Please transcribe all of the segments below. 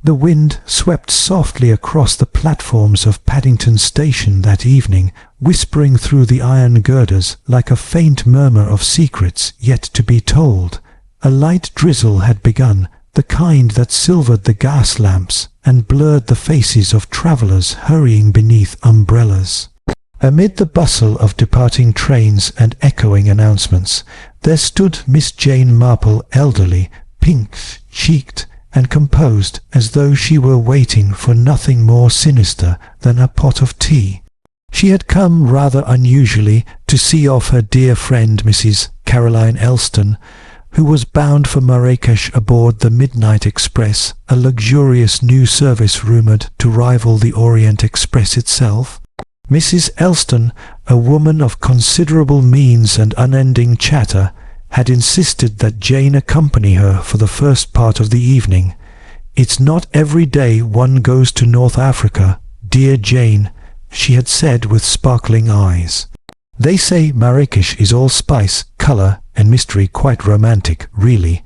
The wind swept softly across the platforms of Paddington Station that evening, whispering through the iron girders like a faint murmur of secrets yet to be told. A light drizzle had begun, the kind that silvered the gas lamps and blurred the faces of travellers hurrying beneath umbrellas. Amid the bustle of departing trains and echoing announcements, there stood Miss Jane Marple, elderly, pink-cheeked, and composed as though she were waiting for nothing more sinister than a pot of tea. She had come rather unusually to see off her dear friend Mrs. Caroline Elston, who was bound for Marrakesh aboard the Midnight Express, a luxurious new service rumoured to rival the Orient Express itself. Mrs. Elston, a woman of considerable means and unending chatter, had insisted that Jane accompany her for the first part of the evening. "It's not every day one goes to North Africa, dear Jane," she had said with sparkling eyes. "They say Marrakesh is all spice, colour, and mystery, quite romantic, really."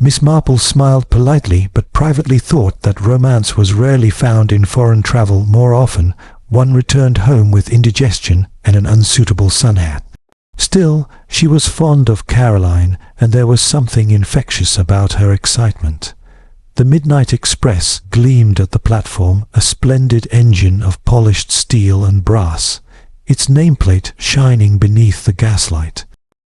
Miss Marple smiled politely, but privately thought that romance was rarely found in foreign travel. More often, one returned home with indigestion and an unsuitable sun hat. Still, she was fond of Caroline, and there was something infectious about her excitement. The Midnight Express gleamed at the platform, a splendid engine of polished steel and brass, its nameplate shining beneath the gaslight.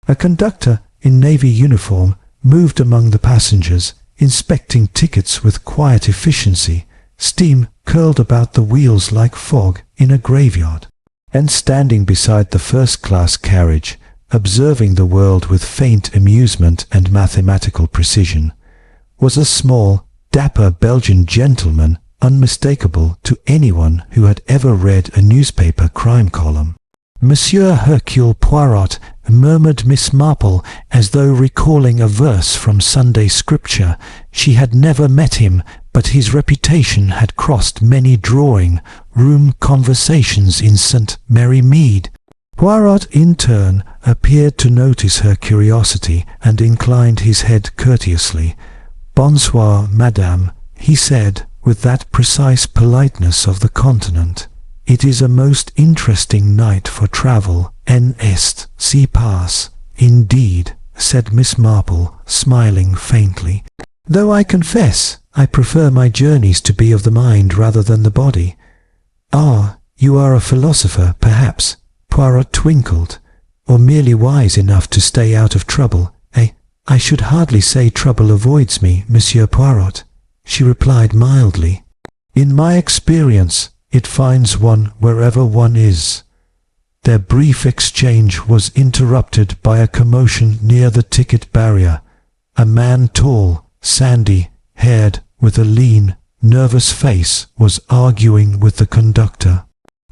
A conductor in navy uniform moved among the passengers, inspecting tickets with quiet efficiency. Steam curled about the wheels like fog in a graveyard. And standing beside the first-class carriage, observing the world with faint amusement and mathematical precision, was a small, dapper Belgian gentleman, unmistakable to anyone who had ever read a newspaper crime column. "Monsieur Hercule Poirot," murmured Miss Marple, as though recalling a verse from Sunday Scripture. She had never met him, but his reputation had crossed many drawing-room conversations in St. Mary Mead. Poirot, in turn, appeared to notice her curiosity and inclined his head courteously. "Bonsoir, madame," he said, with that precise politeness of the continent. "It is a most interesting night for travel, N.S. Sea Pass." "Indeed," said Miss Marple, smiling faintly, "though I confess I prefer my journeys to be of the mind rather than the body." "Ah, you are a philosopher, perhaps," Poirot twinkled, "or merely wise enough to stay out of trouble." "I should hardly say trouble avoids me, Monsieur Poirot," she replied mildly. "In my experience, it finds one wherever one is." Their brief exchange was interrupted by a commotion near the ticket barrier. A man, tall, sandy-haired, with a lean, nervous face, was arguing with the conductor.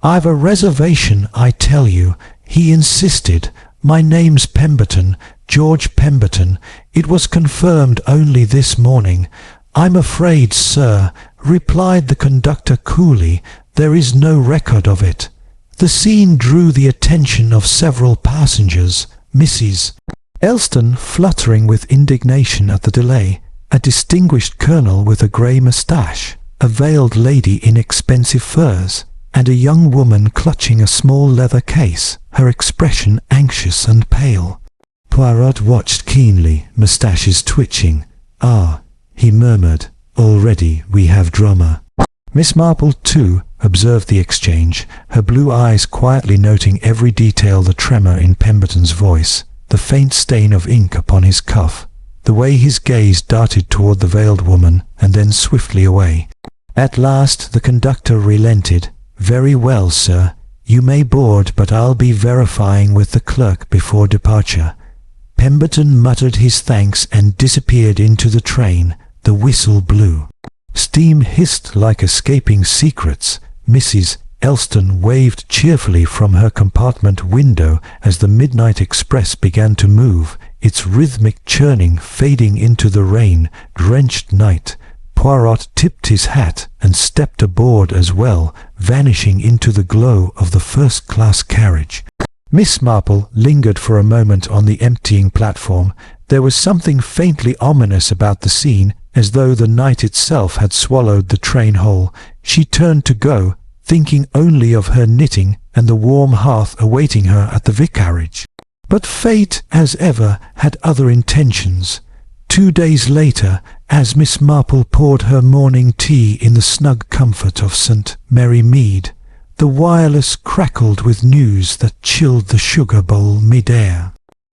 "I've a reservation, I tell you," he insisted. "My name's Pemberton, George Pemberton. It was confirmed only this morning." "I'm afraid, sir," replied the conductor coolly, "there is no record of it." The scene drew the attention of several passengers. Mrs. Elston, fluttering with indignation at the delay, a distinguished colonel with a grey moustache, a veiled lady in expensive furs, and a young woman clutching a small leather case, her expression anxious and pale. Poirot watched keenly, moustaches twitching. "Ah," he murmured, "already we have drama." Miss Marple, too, observed the exchange, her blue eyes quietly noting every detail, the tremor in Pemberton's voice, the faint stain of ink upon his cuff, the way his gaze darted toward the veiled woman and then swiftly away. At last the conductor relented. "Very well, sir. You may board, but I'll be verifying with the clerk before departure." Pemberton muttered his thanks and disappeared into the train. The whistle blew. Steam hissed like escaping secrets. Mrs. Elston waved cheerfully from her compartment window as the Midnight Express began to move, its rhythmic churning fading into the rain-drenched night. Poirot tipped his hat and stepped aboard as well, vanishing into the glow of the first-class carriage. Miss Marple lingered for a moment on the emptying platform. There was something faintly ominous about the scene, As though the night itself had swallowed the train whole, she turned to go, thinking only of her knitting and the warm hearth awaiting her at the vicarage. But fate, as ever, had other intentions. 2 days later, as Miss Marple poured her morning tea in the snug comfort of St. Mary Mead, the wireless crackled with news that chilled the sugar bowl mid-air.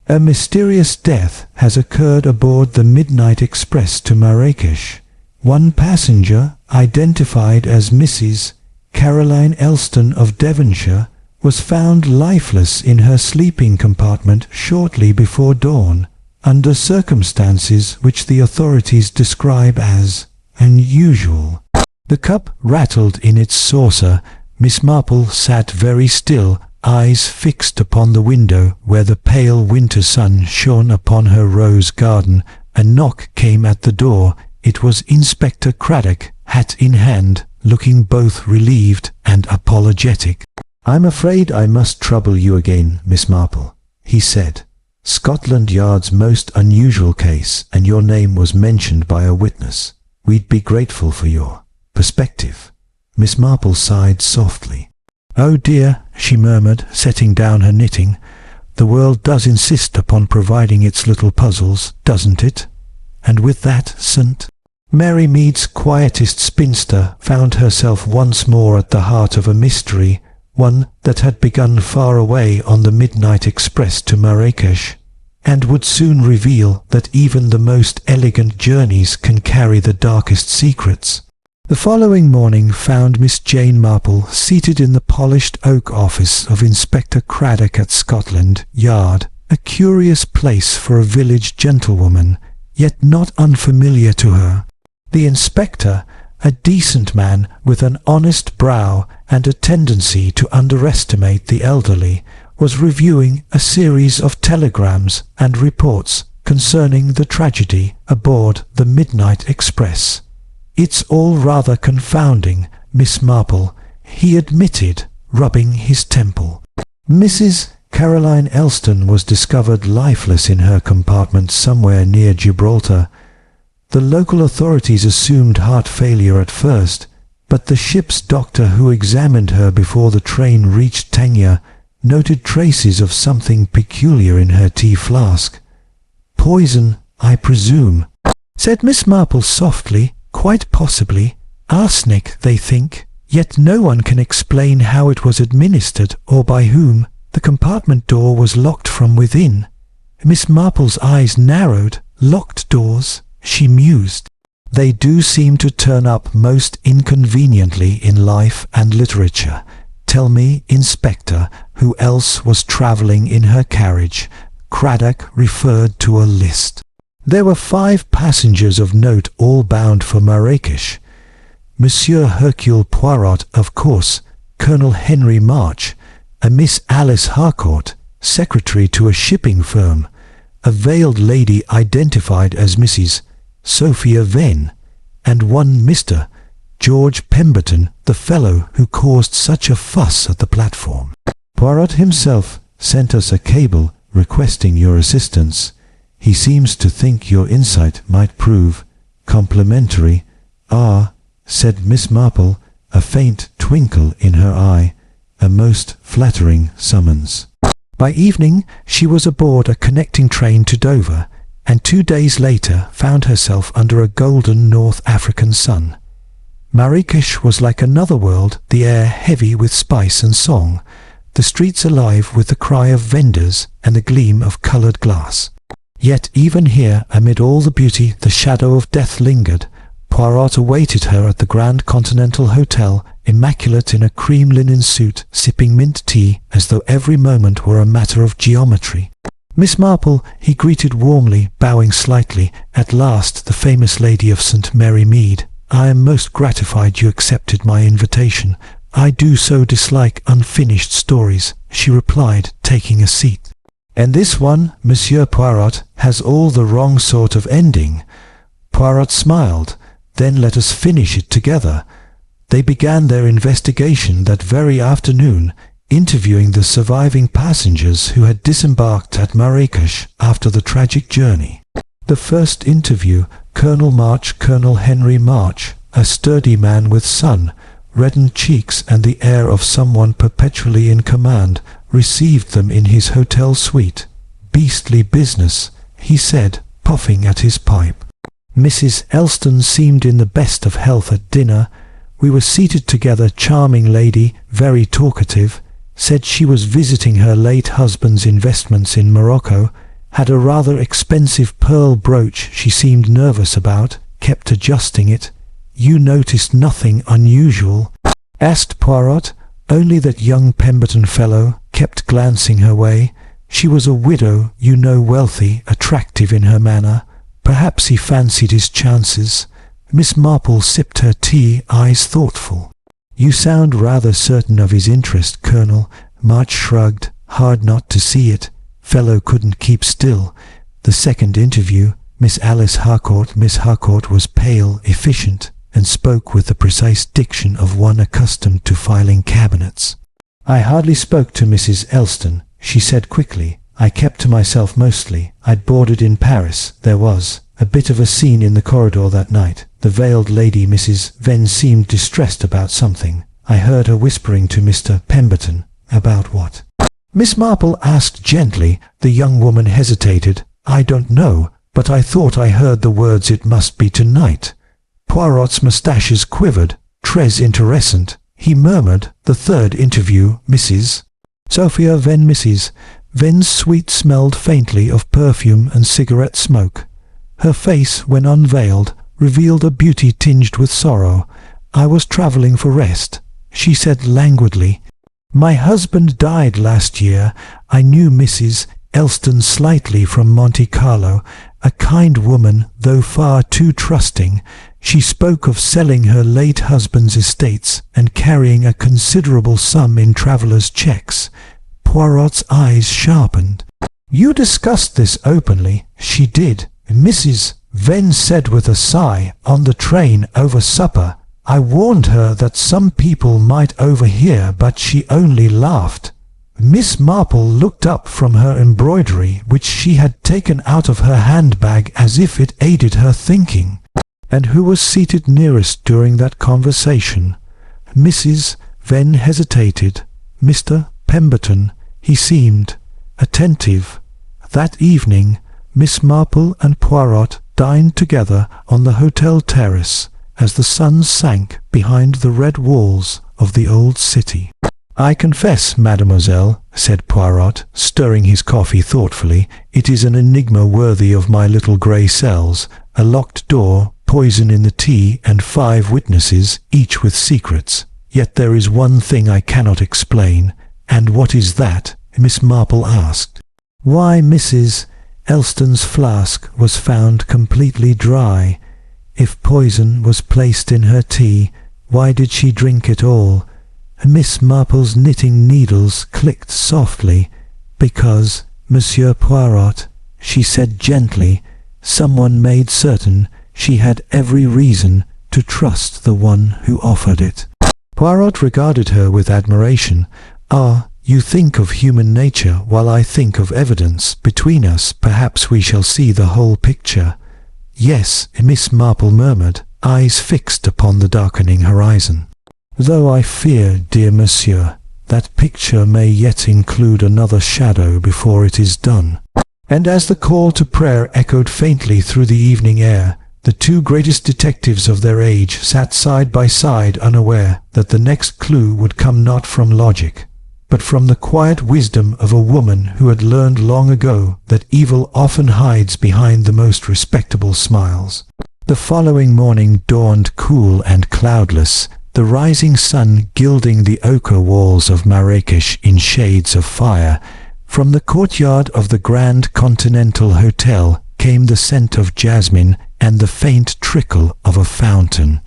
A mysterious death has occurred aboard the midnight express to Marrakesh. One passenger, identified as Mrs. Caroline Elston of Devonshire, was found lifeless in her sleeping compartment shortly before dawn, under circumstances which the authorities describe as unusual. The cup rattled in its saucer. Miss Marple sat very still, eyes fixed upon the window where the pale winter sun shone upon her rose garden. A knock came at the door. It was Inspector Craddock, hat in hand, looking both relieved and apologetic. "I'm afraid I must trouble you again, Miss Marple," he said. "Scotland Yard's most unusual case, and your name was mentioned by a witness. We'd be grateful for your perspective." Miss Marple sighed softly. "Oh dear," she murmured, setting down her knitting. "The world does insist upon providing its little puzzles, doesn't it?" And with that, St. Mary Mead's quietest spinster found herself once more at the heart of a mystery, one that had begun far away on the midnight express to Marrakesh, and would soon reveal that even the most elegant journeys can carry the darkest secrets. The following morning found Miss Jane Marple seated in the polished oak office of Inspector Craddock at Scotland Yard, a curious place for a village gentlewoman, yet not unfamiliar to her. The inspector, a decent man with an honest brow and a tendency to underestimate the elderly, was reviewing a series of telegrams and reports concerning the tragedy aboard the midnight express. "It's all rather confounding, Miss Marple," he admitted, rubbing his temple. Mrs. Caroline Elston was discovered lifeless in her compartment somewhere near Gibraltar. The local authorities assumed heart failure at first, but the ship's doctor who examined her before the train reached Tangier noted traces of something peculiar in her tea flask. "Poison, I presume," said Miss Marple softly. "Quite possibly. Arsenic, they think. Yet no one can explain how it was administered or by whom. The compartment door was locked from within." Miss Marple's eyes narrowed. "Locked doors," she mused. "They do seem to turn up most inconveniently in life and literature. Tell me, Inspector, who else was travelling in her carriage?" Craddock referred to a list. There were 5 passengers of note, all bound for Marrakesh. Monsieur Hercule Poirot, of course, Colonel Henry March, a Miss Alice Harcourt, secretary to a shipping firm, a veiled lady identified as Mrs. Sophia Venn, and one Mr. George Pemberton, the fellow who caused such a fuss at the platform. "Poirot himself sent us a cable requesting your assistance. He seems to think your insight might prove complimentary." "Ah," said Miss Marple, a faint twinkle in her eye, "a most flattering summons." By evening she was aboard a connecting train to Dover, and 2 days later found herself under a golden North African sun. Marrakesh was like another world, the air heavy with spice and song, the streets alive with the cry of vendors and the gleam of coloured glass. Yet even here, amid all the beauty, the shadow of death lingered. Poirot awaited her at the Grand Continental Hotel, immaculate in a cream linen suit, sipping mint tea as though every moment were a matter of geometry. "Miss Marple," he greeted warmly, bowing slightly. "At last, the famous lady of St. Mary Mead. I am most gratified you accepted my invitation. I do so dislike unfinished stories," she replied, taking a seat. "And this one, Monsieur Poirot, has all the wrong sort of ending." Poirot smiled. "Then let us finish it together." They began their investigation that very afternoon, interviewing the surviving passengers who had disembarked at Marrakesh after the tragic journey. The first interview Colonel Henry March, a sturdy man with sun, reddened cheeks and the air of someone perpetually in command, received them in his hotel suite. "Beastly business," he said, puffing at his pipe. Mrs. Elston seemed in the best of health at dinner. We were seated together. Charming lady, very talkative, said she was visiting her late husband's investments in Morocco, had a rather expensive pearl brooch she seemed nervous about, kept adjusting it. "You noticed nothing unusual?" asked Poirot. "Only that young Pemberton fellow kept glancing her way. She was a widow, you know, wealthy, attractive in her manner. Perhaps he fancied his chances." Miss Marple sipped her tea, eyes thoughtful. "You sound rather certain of his interest, Colonel." March shrugged. "Hard not to see it. Fellow couldn't keep still." The second interview, Miss Alice Harcourt. Miss Harcourt was pale, efficient, and spoke with the precise diction of one accustomed to filing cabinets. "I hardly spoke to Mrs. Elston," she said quickly. "I kept to myself mostly. I'd boarded in Paris. There was a bit of a scene in the corridor that night. The veiled lady, Mrs. Venn, seemed distressed about something. I heard her whispering to Mr. Pemberton." "About what?" Miss Marple asked gently. The young woman hesitated. "I don't know, but I thought I heard the words 'it must be tonight.'" Poirot's moustaches quivered. "Très intéressant," he murmured. The third interview, Mrs. Sophia Venn. Mrs. Venn's suite smelled faintly of perfume and cigarette smoke. Her face, when unveiled, revealed a beauty tinged with sorrow. "I was travelling for rest," she said languidly. "My husband died last year. I knew Mrs. Elston slightly from Monte Carlo, a kind woman, though far too trusting. She spoke of selling her late husband's estates and carrying a considerable sum in travellers' cheques." Poirot's eyes sharpened. "You discussed this openly?" "She did," Mrs. Venn said with a sigh. "On the train, over supper. I warned her that some people might overhear, but she only laughed." Miss Marple looked up from her embroidery, which she had taken out of her handbag as if it aided her thinking. "And who was seated nearest during that conversation?" Mrs. Venn hesitated. "Mr. Pemberton. He seemed attentive." That evening, Miss Marple and Poirot dined together on the hotel terrace as the sun sank behind the red walls of the old city. "I confess, mademoiselle," said Poirot, stirring his coffee thoughtfully, "it is an enigma worthy of my little grey cells. A locked door, poison in the tea, and 5 witnesses, each with secrets. Yet there is one thing I cannot explain." "And what is that?" Miss Marple asked. "Why Mrs. Elston's flask was found completely dry. If poison was placed in her tea, why did she drink it all?" Miss Marple's knitting needles clicked softly. "Because, Monsieur Poirot," she said gently, "someone made certain she had every reason to trust the one who offered it." Poirot regarded her with admiration. "Ah, you think of human nature while I think of evidence. Between us, perhaps we shall see the whole picture." "Yes," Miss Marple murmured, eyes fixed upon the darkening horizon. "Though I fear, dear monsieur, that picture may yet include another shadow before it is done." And as the call to prayer echoed faintly through the evening air, the two greatest detectives of their age sat side by side, unaware that the next clue would come not from logic, but from the quiet wisdom of a woman who had learned long ago that evil often hides behind the most respectable smiles. The following morning dawned cool and cloudless, the rising sun gilding the ochre walls of Marrakesh in shades of fire. From the courtyard of the Grand Continental Hotel came the scent of jasmine and the faint trickle of a fountain.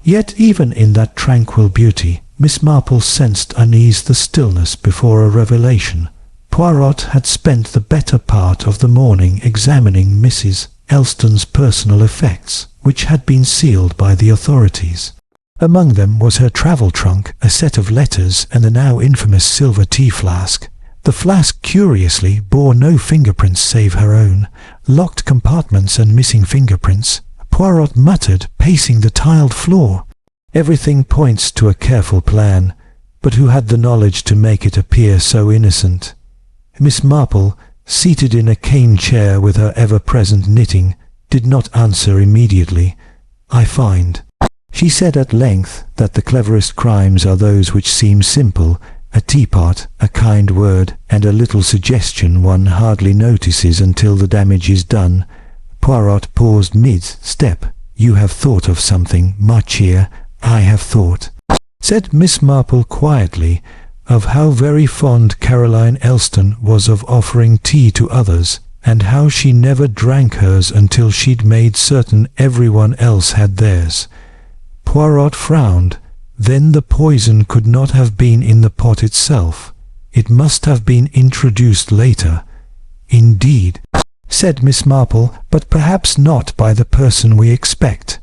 Yet even in that tranquil beauty, Miss Marple sensed unease, the stillness before a revelation. Poirot had spent the better part of the morning examining Mrs. Elston's personal effects, which had been sealed by the authorities. Among them was her travel trunk, a set of letters, and the now infamous silver tea flask. The flask, curiously, bore no fingerprints save her own. Locked compartments and missing fingerprints. Poirot muttered, pacing the tiled floor. Everything points to a careful plan, but who had the knowledge to make it appear so innocent? Miss Marple, seated in a cane chair with her ever-present knitting, did not answer immediately. "I find," she said at length, "that the cleverest crimes are those which seem simple. A teapot, a kind word, and a little suggestion one hardly notices until the damage is done." Poirot paused mid-step. "You have thought of something, ma chère." "I have thought," said Miss Marple quietly, "of how very fond Caroline Elston was of offering tea to others, and how she never drank hers until she'd made certain everyone else had theirs." Poirot frowned. "Then the poison could not have been in the pot itself. It must have been introduced later." "Indeed," said Miss Marple, "but perhaps not by the person we expect."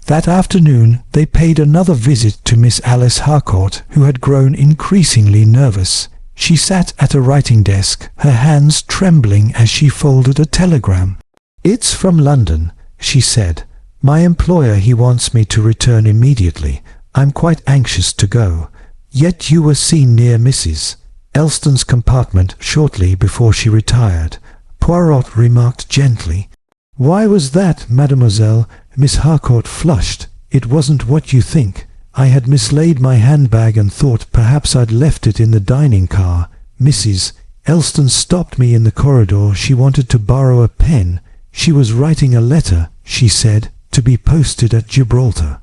That afternoon they paid another visit to Miss Alice Harcourt, who had grown increasingly nervous. She sat at a writing desk, her hands trembling as she folded a telegram. "It's from London," she said. "My employer, he wants me to return immediately. I'm quite anxious to go. Yet you were seen near Mrs. Elston's compartment shortly before she retired." Poirot remarked gently. "Why was that, mademoiselle?" Miss Harcourt flushed. "It wasn't what you think. I had mislaid my handbag and thought perhaps I'd left it in the dining car. Mrs. Elston stopped me in the corridor. She wanted to borrow a pen. She was writing a letter, she said, to be posted at Gibraltar."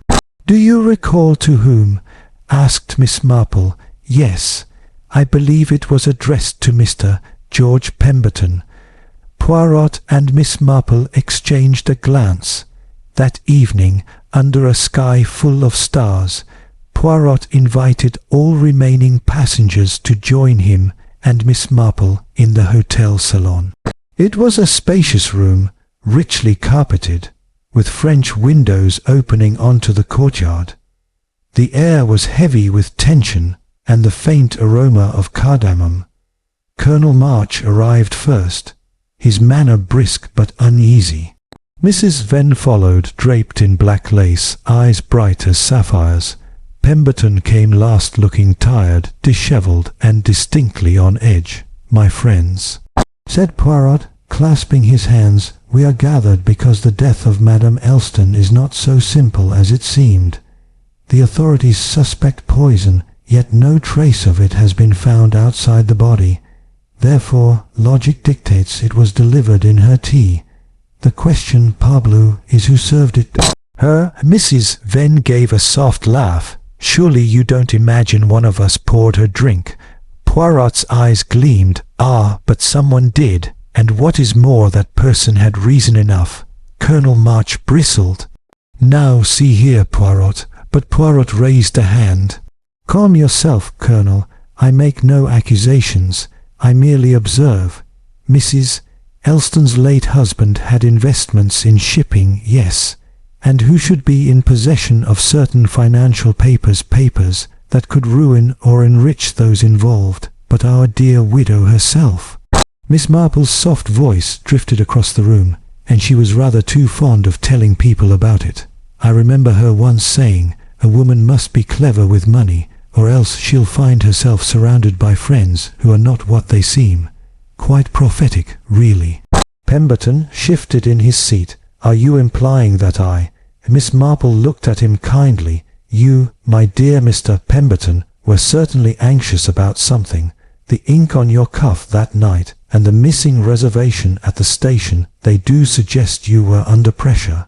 "Do you recall to whom?" asked Miss Marple. "Yes, I believe it was addressed to Mr. George Pemberton." Poirot and Miss Marple exchanged a glance. That evening, under a sky full of stars, Poirot invited all remaining passengers to join him and Miss Marple in the hotel salon. It was a spacious room, richly carpeted, with French windows opening onto the courtyard. The air was heavy with tension and the faint aroma of cardamom. Colonel March arrived first, his manner brisk but uneasy. Mrs. Venn followed, draped in black lace, eyes bright as sapphires. Pemberton came last, looking tired, dishevelled, and distinctly on edge. "My friends," said Poirot, clasping his hands, "we are gathered because the death of Madame Elston is not so simple as it seemed. The authorities suspect poison, yet no trace of it has been found outside the body. Therefore, logic dictates it was delivered in her tea. The question, parbleu, is who served it." Her Mrs. Venn gave a soft laugh. "Surely you don't imagine one of us poured her drink?" Poirot's eyes gleamed. "Ah, but someone did, and what is more, that person had reason enough." Colonel March bristled. "Now see here, Poirot," but Poirot raised a hand. "Calm yourself, Colonel. I make no accusations. I merely observe. Mrs. Elston's late husband had investments in shipping, yes, and who should be in possession of certain financial papers that could ruin or enrich those involved, but our dear widow herself." Miss Marple's soft voice drifted across the room, and she was rather too fond of telling people about it. "I remember her once saying, a woman must be clever with money, or else she'll find herself surrounded by friends who are not what they seem." Quite prophetic, really. Pemberton shifted in his seat. "Are you implying that I—" Miss Marple looked at him kindly. "You, my dear Mr. Pemberton, were certainly anxious about something. The ink on your cuff that night, and the missing reservation at the station, they do suggest you were under pressure."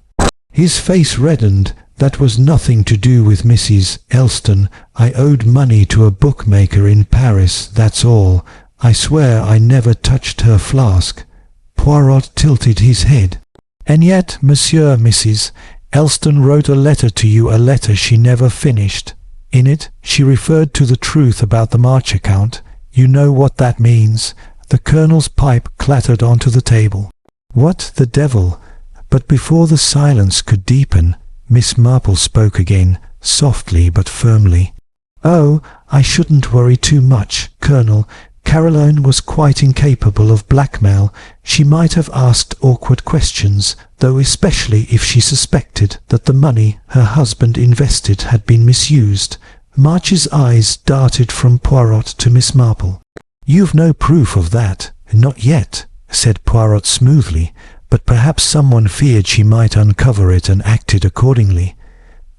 His face reddened. "That was nothing to do with Mrs. Elston. I owed money to a bookmaker in Paris, that's all. I swear I never touched her flask." Poirot tilted his head. "And yet, Monsieur, Mrs. Elston wrote a letter to you, a letter she never finished. In it, she referred to the truth about the March account. You know what that means." The Colonel's pipe clattered onto the table. "What the devil?" But before the silence could deepen, Miss Marple spoke again, softly but firmly. "Oh, I shouldn't worry too much, Colonel. Caroline was quite incapable of blackmail. She might have asked awkward questions, though especially if she suspected that the money her husband invested had been misused. March's eyes darted from Poirot to Miss Marple. "You've no proof of that." "Not yet," said Poirot smoothly, "but perhaps someone feared she might uncover it and acted accordingly."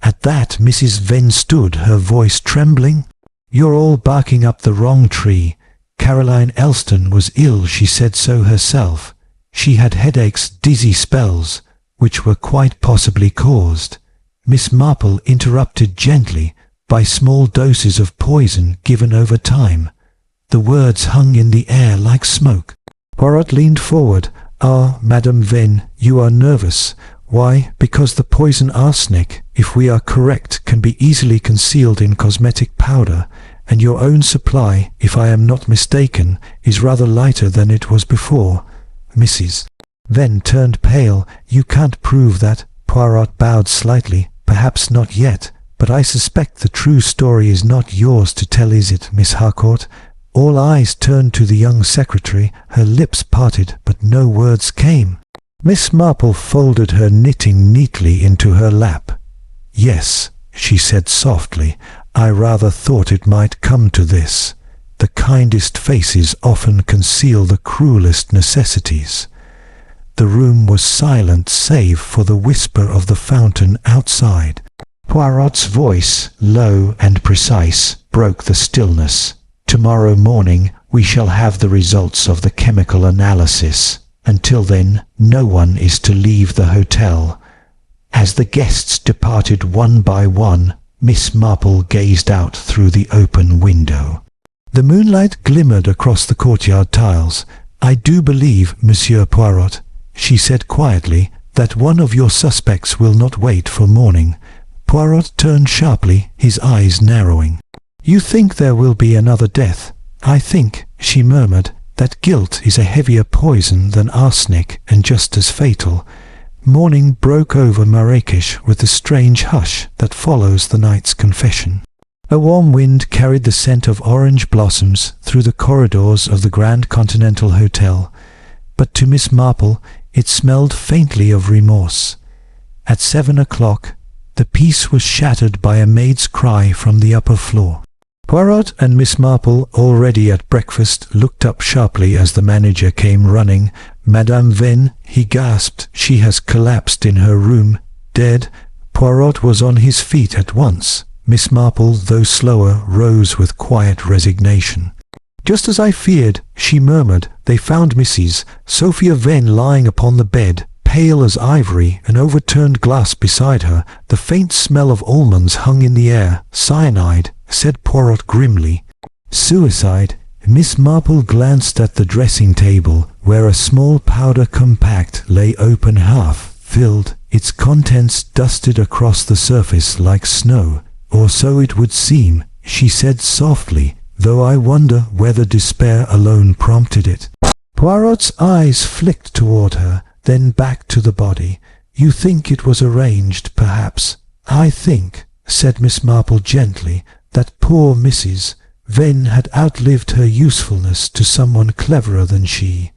At that Mrs. Venn stood, her voice trembling. "You're all barking up the wrong tree. Caroline Elston was ill, she said so herself. She had headaches, dizzy spells, which were quite possibly caused." Miss Marple interrupted gently, "by small doses of poison given over time." The words hung in the air like smoke. Poirot leaned forward. "Ah, Madame Venn, you are nervous. Why? Because the poison arsenic, if we are correct, can be easily concealed in cosmetic powder, and your own supply, if I am not mistaken, is rather lighter than it was before." Mrs. Venn turned pale. "You can't prove that." Poirot bowed slightly. "Perhaps not yet, but I suspect the true story is not yours to tell, is it, Miss Harcourt?" All eyes turned to the young secretary. Her lips parted, but no words came. Miss Marple folded her knitting neatly into her lap. "Yes," she said softly, "I rather thought it might come to this. The kindest faces often conceal the cruelest necessities." The room was silent save for the whisper of the fountain outside. Poirot's voice, low and precise, broke the stillness. "Tomorrow morning we shall have the results of the chemical analysis. Until then, no one is to leave the hotel." As the guests departed one by one, Miss Marple gazed out through the open window. The moonlight glimmered across the courtyard tiles. "I do believe, Monsieur Poirot," she said quietly, "that one of your suspects will not wait for morning." Poirot turned sharply, his eyes narrowing. "You think there will be another death?" "I think," she murmured, "that guilt is a heavier poison than arsenic and just as fatal." Morning broke over Marrakesh with the strange hush that follows the night's confession. A warm wind carried the scent of orange blossoms through the corridors of the Grand Continental Hotel, but to Miss Marple it smelled faintly of remorse. At 7 o'clock, the peace was shattered by a maid's cry from the upper floor. Poirot and Miss Marple, already at breakfast, looked up sharply as the manager came running. "Madame Venn," he gasped, "she has collapsed in her room. Dead." Poirot was on his feet at once. Miss Marple, though slower, rose with quiet resignation. "Just as I feared," she murmured. "They found Mrs. Sophia Venn lying upon the bed, pale as ivory, an overturned glass beside her. The faint smell of almonds hung in the air. Cyanide," said Poirot grimly. "Suicide." Miss Marple glanced at the dressing table, where a small powder compact lay open half filled, its contents dusted across the surface like snow. "Or so it would seem," she said softly, "though I wonder whether despair alone prompted it." Poirot's eyes flicked toward her, then back to the body. "You think it was arranged, perhaps?" "I think," said Miss Marple gently, "that poor Mrs. Venn had outlived her usefulness to someone cleverer than she.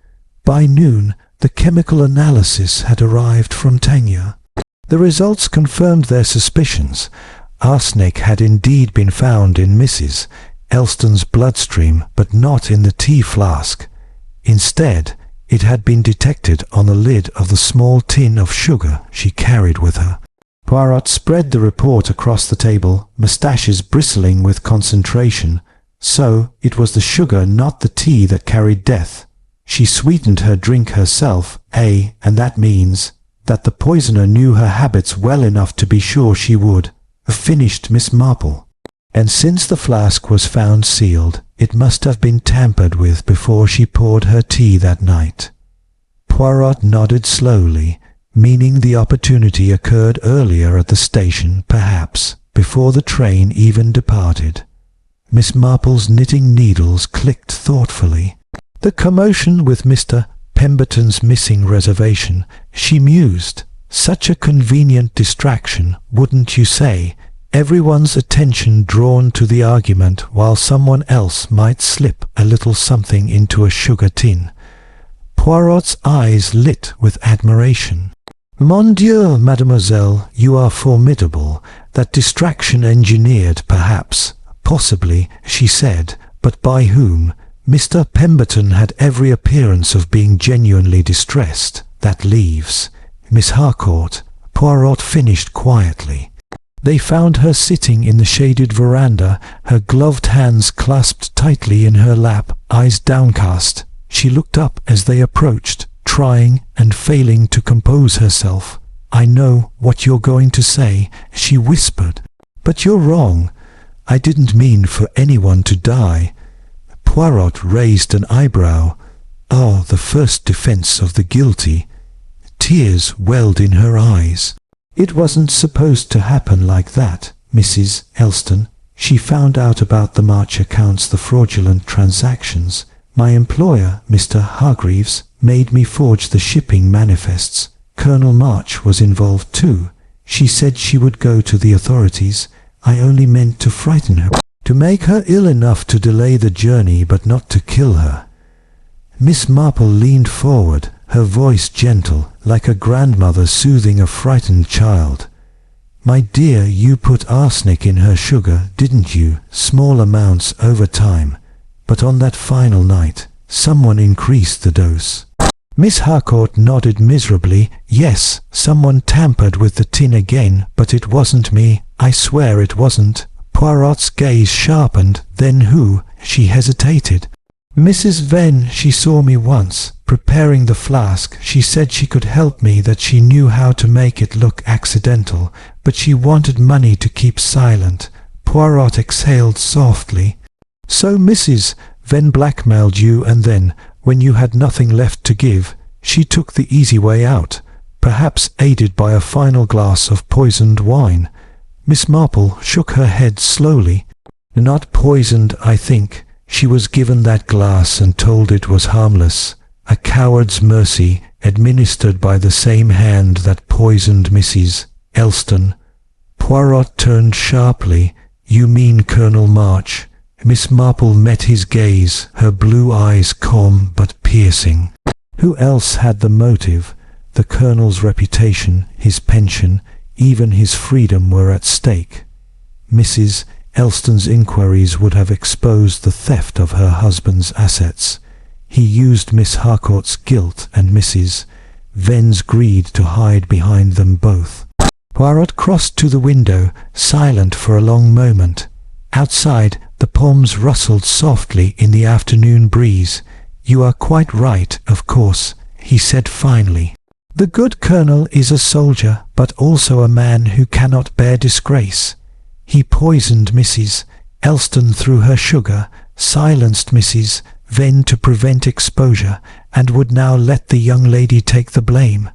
By noon, the chemical analysis had arrived from Tanya. The results confirmed their suspicions. Arsenic had indeed been found in Mrs. Elston's bloodstream, but not in the tea flask. Instead, it had been detected on the lid of the small tin of sugar she carried with her. Poirot spread the report across the table, moustaches bristling with concentration. So it was the sugar, not the tea, that carried death. She sweetened her drink herself, and that means that the poisoner knew her habits well enough to be sure she would, finished Miss Marple. And since the flask was found sealed, it must have been tampered with before she poured her tea that night. Poirot nodded slowly, meaning the opportunity occurred earlier at the station, perhaps, before the train even departed. Miss Marple's knitting needles clicked thoughtfully. The commotion with Mr. Pemberton's missing reservation, she mused. Such a convenient distraction, wouldn't you say? everyone's attention drawn to the argument while someone else might slip a little something into a sugar tin. Poirot's eyes lit with admiration. "Mon Dieu, mademoiselle, you are formidable. That distraction engineered, perhaps, possibly," she said, "but by whom? Mr. Pemberton had every appearance of being genuinely distressed. That leaves Miss Harcourt," Poirot finished quietly. They found her sitting in the shaded veranda, her gloved hands clasped tightly in her lap, eyes downcast. She looked up as they approached, trying and failing to compose herself. "I know what you're going to say," she whispered. "But you're wrong. I didn't mean for anyone to die." Poirot raised an eyebrow. "Ah, the first defense of the guilty." Tears welled in her eyes. "It wasn't supposed to happen like that, Mrs. Elston. She found out about the March accounts, the fraudulent transactions. My employer, Mr. Hargreaves, made me forge the shipping manifests. Colonel March was involved too. She said she would go to the authorities. I only meant to frighten her, to make her ill enough to delay the journey, but not to kill her." Miss Marple leaned forward, her voice gentle, like a grandmother soothing a frightened child. "My dear, you put arsenic in her sugar, didn't you? Small amounts over time. But on that final night, someone increased the dose." Miss Harcourt nodded miserably. "Yes, someone tampered with the tin again, but it wasn't me. I swear it wasn't." Poirot's gaze sharpened. "Then who?" She hesitated. "Mrs. Venn, she saw me once, preparing the flask. She said she could help me, that she knew how to make it look accidental, but she wanted money to keep silent." Poirot exhaled softly. "So Mrs. Venn blackmailed you, and then, when you had nothing left to give, she took the easy way out, perhaps aided by a final glass of poisoned wine." Miss Marple shook her head slowly. "Not poisoned, I think. She was given that glass and told it was harmless. A coward's mercy, administered by the same hand that poisoned Mrs. Elston." Poirot turned sharply. "You mean Colonel March?" Miss Marple met his gaze, her blue eyes calm but piercing. "Who else had the motive? The Colonel's reputation, his pension, even his freedom were at stake. Mrs. Elston's inquiries would have exposed the theft of her husband's assets. He used Miss Harcourt's guilt and Mrs. Venn's greed to hide behind them both." Poirot crossed to the window, silent for a long moment. Outside, the palms rustled softly in the afternoon breeze. "You are quite right, of course," he said finally. "The good Colonel is a soldier, but also a man who cannot bear disgrace. He poisoned Mrs. Elston through her sugar, silenced Mrs. Venn to prevent exposure, and would now let the young lady take the blame."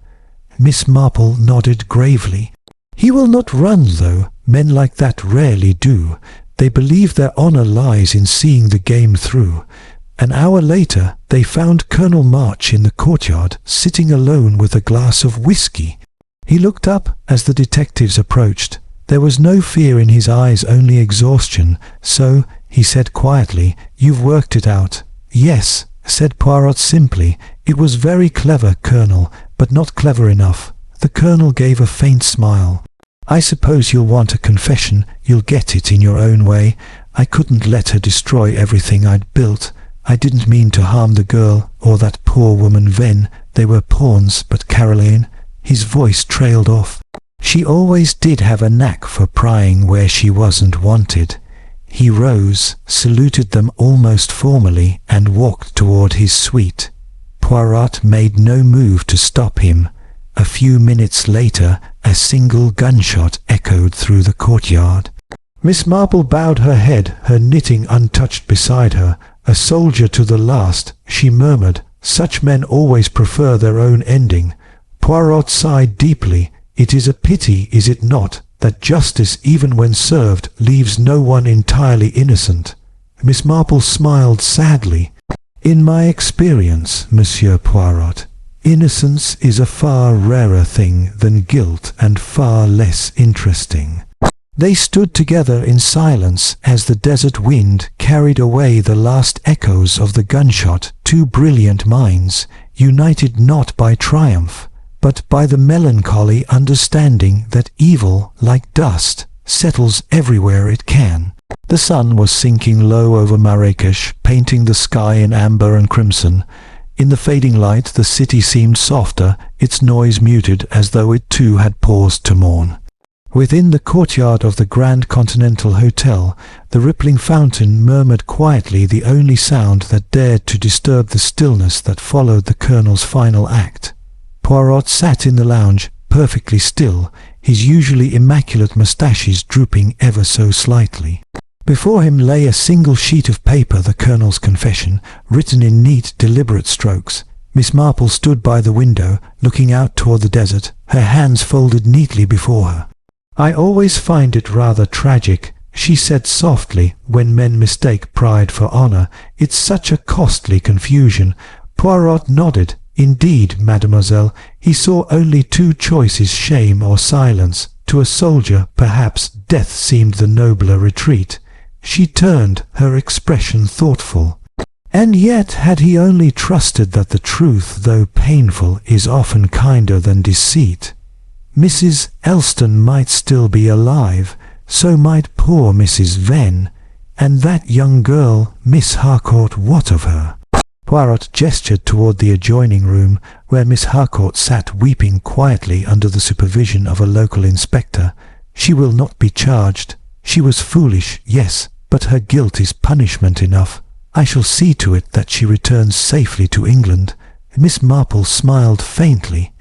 Miss Marple nodded gravely. "He will not run, though. Men like that rarely do. They believe their honour lies in seeing the game through." An hour later, they found Colonel March in the courtyard, sitting alone with a glass of whisky. He looked up as the detectives approached. There was no fear in his eyes, only exhaustion. "So," he said quietly, "you've worked it out." "Yes," said Poirot simply. "It was very clever, Colonel, but not clever enough." The Colonel gave a faint smile. "I suppose you'll want a confession. You'll get it in your own way. I couldn't let her destroy everything I'd built. I didn't mean to harm the girl, or that poor woman Venn. They were pawns, but Caroline—" His voice trailed off. "She always did have a knack for prying where she wasn't wanted." He rose, saluted them almost formally, and walked toward his suite. Poirot made no move to stop him. A few minutes later, a single gunshot echoed through the courtyard. Miss Marple bowed her head, her knitting untouched beside her. "A soldier to the last," she murmured. "Such men always prefer their own ending." Poirot sighed deeply. "It is a pity, is it not, that justice, even when served, leaves no one entirely innocent?" Miss Marple smiled sadly. "In my experience, Monsieur Poirot, innocence is a far rarer thing than guilt, and far less interesting." They stood together in silence as the desert wind carried away the last echoes of the gunshot. Two brilliant minds, united not by triumph, but by the melancholy understanding that evil, like dust, settles everywhere it can. The sun was sinking low over Marrakesh, painting the sky in amber and crimson. In the fading light the city seemed softer, its noise muted as though it too had paused to mourn. Within the courtyard of the Grand Continental Hotel, the rippling fountain murmured quietly the only sound that dared to disturb the stillness that followed the Colonel's final act. Poirot sat in the lounge, perfectly still, his usually immaculate moustaches drooping ever so slightly. Before him lay a single sheet of paper, the Colonel's confession, written in neat, deliberate strokes. Miss Marple stood by the window, looking out toward the desert, her hands folded neatly before her. "I always find it rather tragic," she said softly, "when men mistake pride for honour. It's such a costly confusion." Poirot nodded. "Indeed, mademoiselle, he saw only two choices, shame or silence. To a soldier, perhaps, death seemed the nobler retreat." She turned, her expression thoughtful. "And yet, had he only trusted that the truth, though painful, is often kinder than deceit, Mrs. Elston might still be alive, so might poor Mrs. Venn, and that young girl, Miss Harcourt, what of her?" Poirot gestured toward the adjoining room, where Miss Harcourt sat weeping quietly under the supervision of a local inspector. "She will not be charged. She was foolish, yes, but her guilt is punishment enough. I shall see to it that she returns safely to England." Miss Marple smiled faintly.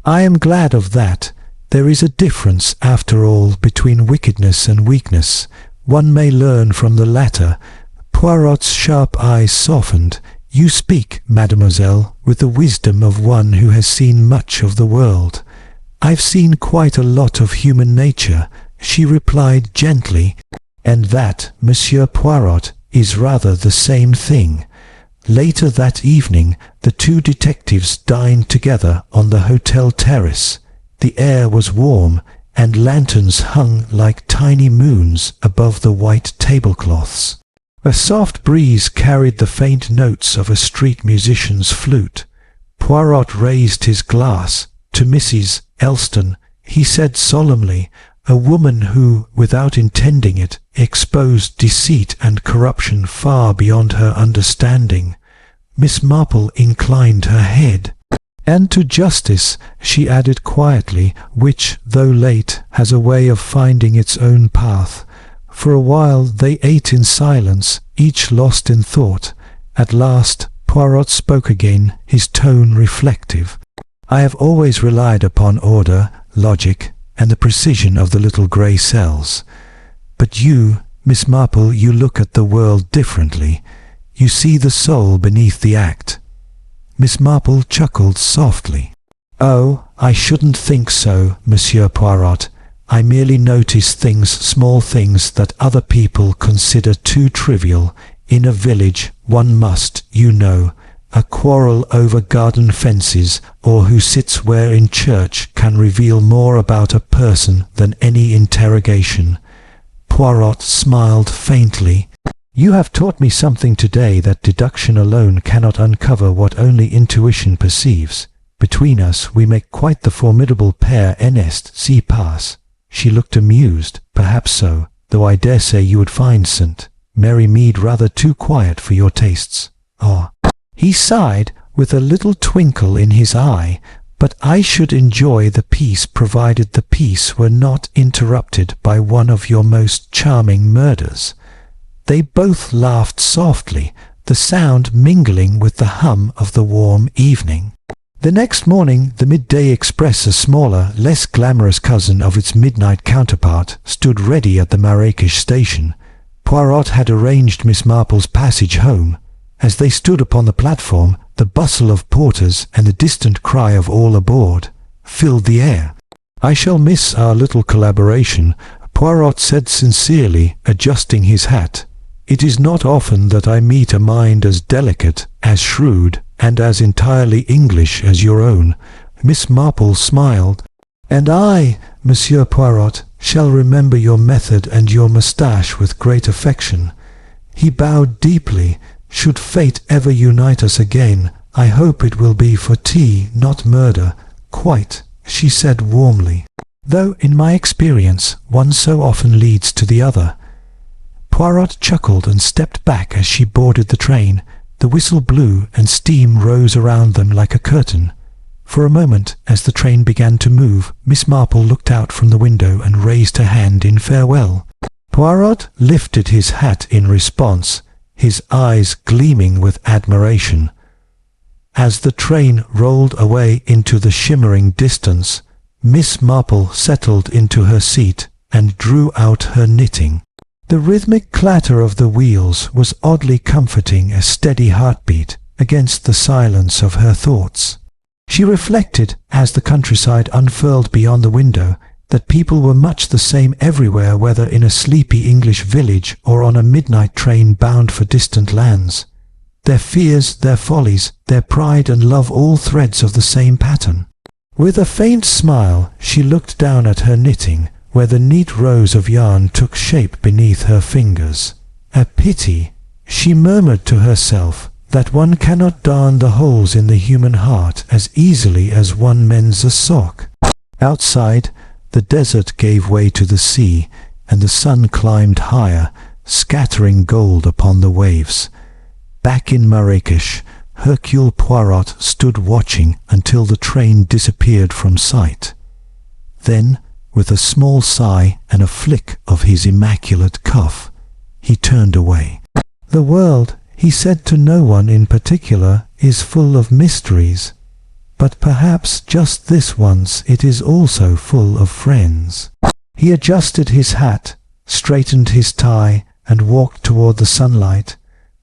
"I am glad of that. There is a difference, after all, between wickedness and weakness. One may learn from the latter." Poirot's sharp eyes softened. "You speak, mademoiselle, with the wisdom of one who has seen much of the world." "I've seen quite a lot of human nature," she replied gently. "And that, Monsieur Poirot, is rather the same thing." Later that evening, the two detectives dined together on the hotel terrace. The air was warm, and lanterns hung like tiny moons above the white tablecloths. A soft breeze carried the faint notes of a street musician's flute. Poirot raised his glass. To Mrs. Elston, he said solemnly, "A woman who, without intending it, exposed deceit and corruption far beyond her understanding." Miss Marple inclined her head. "And to justice," she added quietly, "which, though late, has a way of finding its own path." For a while they ate in silence, each lost in thought. At last Poirot spoke again, his tone reflective. "I have always relied upon order, logic, and the precision of the little grey cells. But you, Miss Marple, you look at the world differently. You see the soul beneath the act." Miss Marple chuckled softly. "Oh, I shouldn't think so, Monsieur Poirot. I merely notice things, small things that other people consider too trivial. In a village, one must, you know, a quarrel over garden fences, or who sits where in church, can reveal more about a person than any interrogation." Poirot smiled faintly. "You have taught me something today, that deduction alone cannot uncover what only intuition perceives. Between us we make quite the formidable pair, Ernest, see pass." She looked amused. "Perhaps so, though I dare say you would find St. Mary Mead rather too quiet for your tastes." "Ah." He sighed, with a little twinkle in his eye. "But I should enjoy the piece provided the piece were not interrupted by one of your most charming murders." They both laughed softly, the sound mingling with the hum of the warm evening. The next morning, the midday express, a smaller, less glamorous cousin of its midnight counterpart, stood ready at the Marrakesh station. Poirot had arranged Miss Marple's passage home. As they stood upon the platform, the bustle of porters and the distant cry of all aboard filled the air. "I shall miss our little collaboration," Poirot said sincerely, adjusting his hat. "It is not often that I meet a mind as delicate, as shrewd, and as entirely English as your own." Miss Marple smiled. "And I, Monsieur Poirot, shall remember your method and your moustache with great affection." He bowed deeply. "Should fate ever unite us again, I hope it will be for tea, not murder." "Quite," she said warmly. "Though in my experience one so often leads to the other." Poirot chuckled and stepped back as she boarded the train. The whistle blew and steam rose around them like a curtain. For a moment, as the train began to move, Miss Marple looked out from the window and raised her hand in farewell. Poirot lifted his hat in response, his eyes gleaming with admiration. As the train rolled away into the shimmering distance, Miss Marple settled into her seat and drew out her knitting. The rhythmic clatter of the wheels was oddly comforting, a steady heartbeat against the silence of her thoughts. She reflected, as the countryside unfurled beyond the window, that people were much the same everywhere, whether in a sleepy English village or on a midnight train bound for distant lands. Their fears, their follies, their pride and love, all threads of the same pattern. With a faint smile, she looked down at her knitting, where the neat rows of yarn took shape beneath her fingers. A pity, she murmured to herself, that one cannot darn the holes in the human heart as easily as one mends a sock. Outside, the desert gave way to the sea, and the sun climbed higher, scattering gold upon the waves. Back in Marrakesh, Hercule Poirot stood watching until the train disappeared from sight. Then, with a small sigh and a flick of his immaculate cuff, he turned away. "The world," he said to no one in particular, "is full of mysteries. But perhaps just this once it is also full of friends." He adjusted his hat, straightened his tie, and walked toward the sunlight,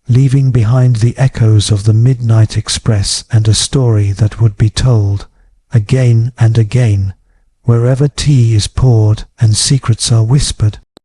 leaving behind the echoes of the midnight express and a story that would be told again and again, wherever tea is poured and secrets are whispered.